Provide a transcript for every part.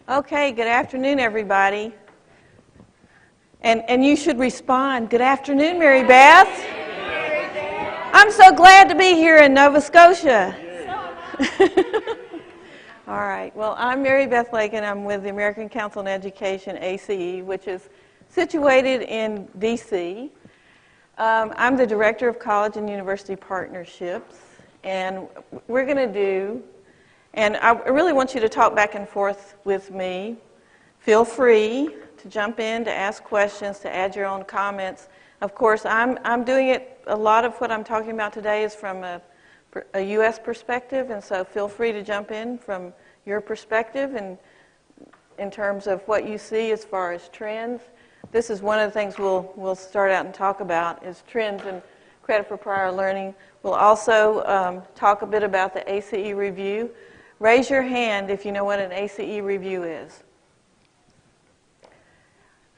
Okay, good afternoon, everybody. And you should respond. Good afternoon, Mary Beth. I'm so glad to be here in Nova Scotia. All right, well, I'm Mary Beth Lakin. I'm with the American Council on Education, ACE, which is situated in D.C. I'm the Director of College and University Partnerships, and we're going to do, and I really want you to talk back and forth with me. Feel free to jump in, to ask questions, to add your own comments. Of course, I'm doing it, a lot of what I'm talking about today is from a U.S. perspective, and so feel free to jump in from your perspective and in terms of what you see as far as trends. This is one of the things we'll start out and talk about is trends in credit for prior learning. We'll also talk a bit about the ACE review. Raise your hand if you know what an ACE review is.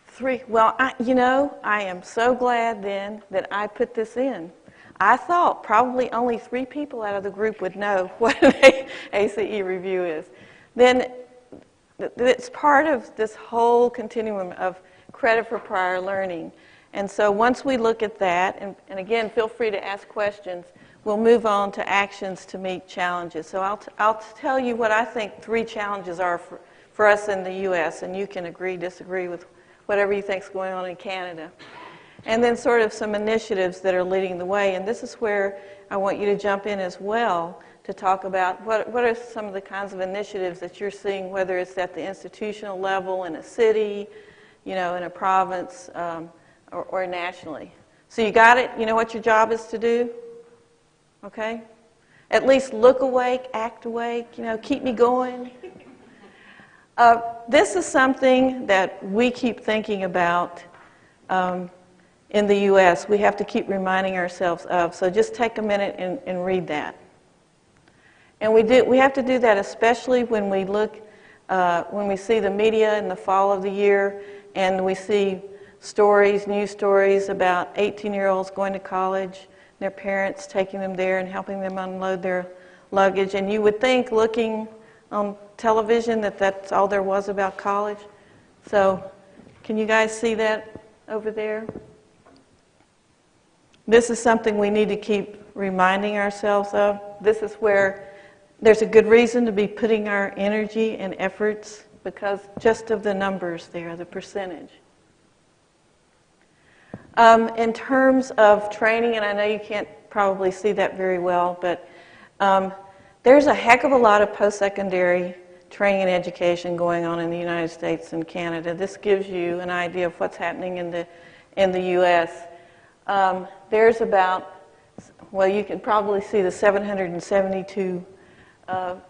3. Well, I am so glad then that I put this in. I thought probably only 3 people out of the group would know what an ACE review is. Then it's part of this whole continuum of credit for prior learning. And so once we look at that, and again, feel free to ask questions, we'll move on to actions to meet challenges. So I'll tell you what I think 3 challenges are for us in the U.S., and you can agree, disagree with whatever you think is going on in Canada. And then sort of some initiatives that are leading the way. And this is where I want you to jump in as well to talk about what are some of the kinds of initiatives that you're seeing, whether it's at the institutional level in a city, in a province, or nationally. So you got it? You know what your job is to do? Okay? At least look awake, act awake, keep me going. This is something that we keep thinking about in the U.S. We have to keep reminding ourselves of. So just take a minute and read that. And we have to do that especially when we look, when we see the media in the fall of the year and we see news stories about 18-year-olds going to college, their parents taking them there and helping them unload their luggage. And you would think, looking on television, that that's all there was about college. So can you guys see that over there? This is something we need to keep reminding ourselves of. This is where there's a good reason to be putting our energy and efforts because just of the numbers there, the percentage. In terms of training, and I know you can't probably see that very well, but there's a heck of a lot of post-secondary training and education going on in the United States and Canada. This gives you an idea of what's happening in the U.S. There's about, well, you can probably see the $772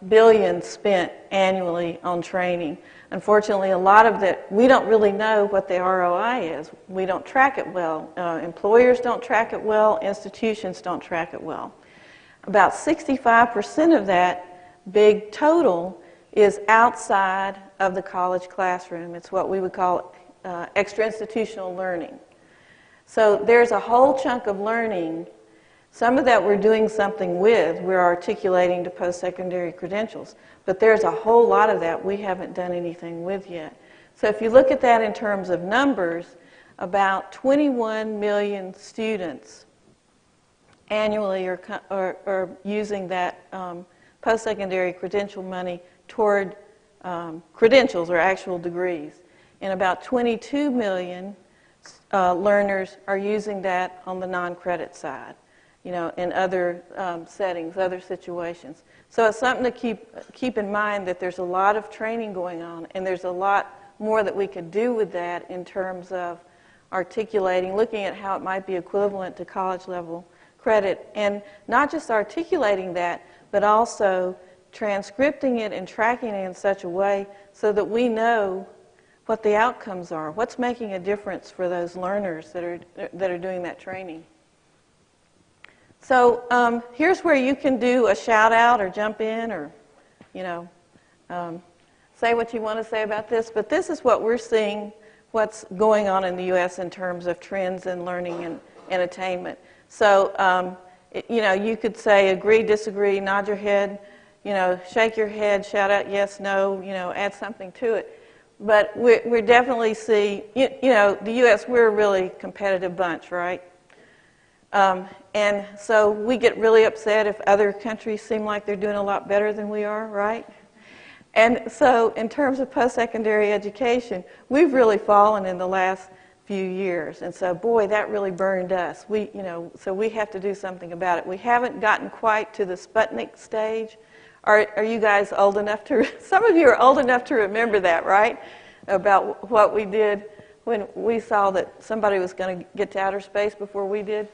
billion spent annually on training. Unfortunately, a lot of that, we don't really know what the ROI is. We don't track it well. Employers don't track it well. Institutions don't track it well. About 65% of that big total is outside of the college classroom. It's what we would call extra-institutional learning. So there's a whole chunk of learning. Some of that we're doing something with. We're articulating to post-secondary credentials. But there's a whole lot of that we haven't done anything with yet. So if you look at that in terms of numbers, about 21 million students annually are using that post-secondary credential money toward credentials or actual degrees. And about 22 million learners are using that on the non-credit side, in other settings, other situations. So it's something to keep in mind that there's a lot of training going on, and there's a lot more that we could do with that in terms of articulating, looking at how it might be equivalent to college-level credit, and not just articulating that, but also transcripting it and tracking it in such a way so that we know what the outcomes are, what's making a difference for those learners that are doing that training. So here's where you can do a shout out or jump in or, say what you want to say about this. But this is what we're seeing, what's going on in the U.S. in terms of trends in learning and attainment. So, you could say agree, disagree, nod your head, shake your head, shout out yes, no, add something to it. But we definitely see, the U.S., we're a really competitive bunch, right? And so we get really upset if other countries seem like they're doing a lot better than we are, right? And so in terms of post-secondary education, we've really fallen in the last few years. And so, boy, that really burned us. So we have to do something about it. We haven't gotten quite to the Sputnik stage. Are you guys old enough to, some of you are old enough to remember that, right? About what we did when we saw that somebody was going to get to outer space before we did.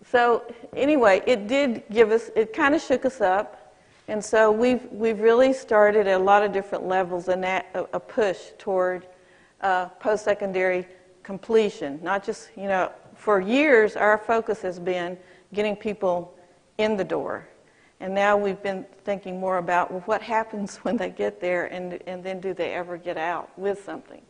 So anyway, it did give us, it kind of shook us up. And so we've really started at a lot of different levels in that a push toward post-secondary completion. Not just, for years our focus has been getting people in the door. And now we've been thinking more about, well, what happens when they get there and then do they ever get out with something?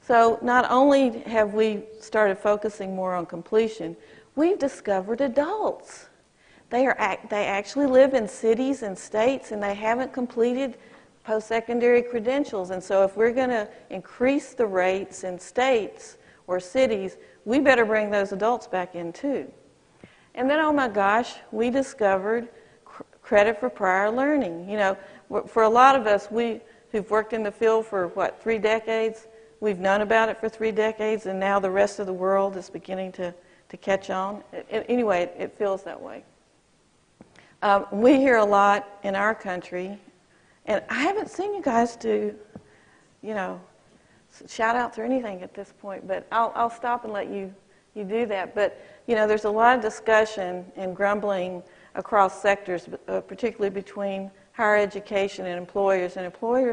So not only have we started focusing more on completion, we've discovered adults. They actually live in cities and states, and they haven't completed post-secondary credentials. And so if we're going to increase the rates in states or cities, we better bring those adults back in too. And then, oh my gosh, we discovered credit for prior learning. For a lot of us, who've worked in the field for, 3 decades, we've known about it for 3 decades, and now the rest of the world is beginning to catch on. Anyway, it feels that way. We hear a lot in our country, and I haven't seen you guys do, shout-outs or anything at this point, but I'll stop and let you do that. But, there's a lot of discussion and grumbling across sectors, particularly between higher education and employers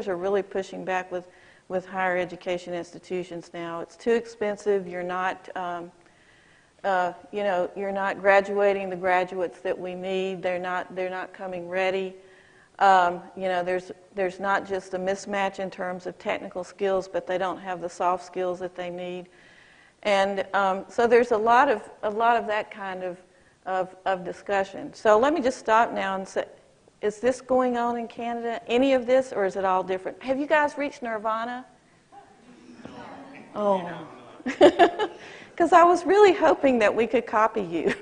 are really pushing back with higher education institutions now. It's too expensive. You're not you're not graduating the graduates that we need. They're not coming ready. There's not just a mismatch in terms of technical skills, but they don't have the soft skills that they need. And so there's a lot of that kind of discussion. So let me just stop now and say, is this going on in Canada? Any of this, or is it all different? Have you guys reached nirvana? Oh. Because I was really hoping that we could copy you.